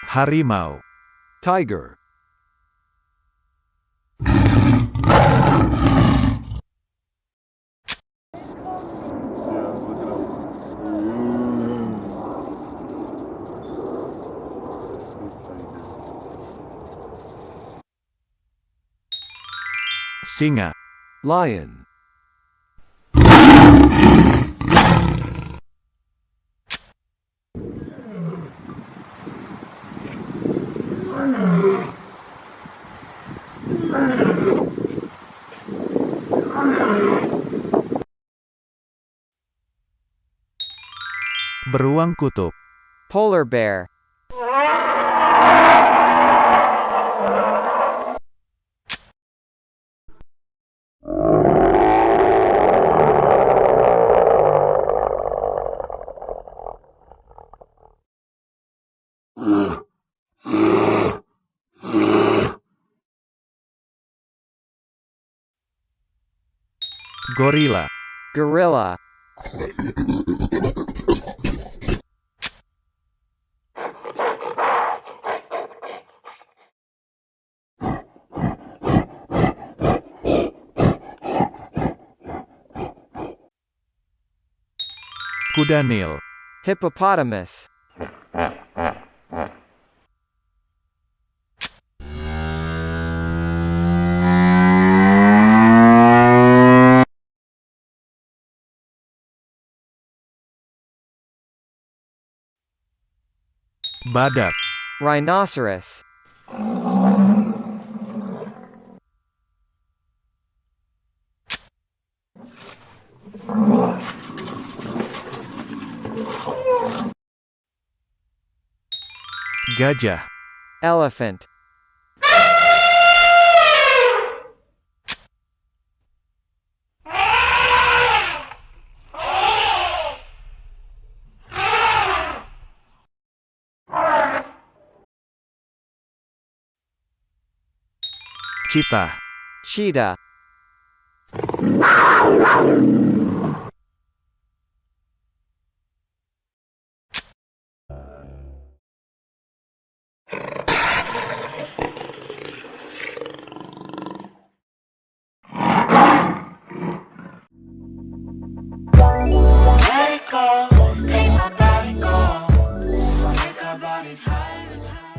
harimau, tiger, singa, lion, beruang kutub, polar bear, gorila, gorilla, kuda nil, hippopotamus, badak, rhinoceros, gajah, elephant, citah, cheetah, Let it go, make my body go. Take our bodies higher and higher.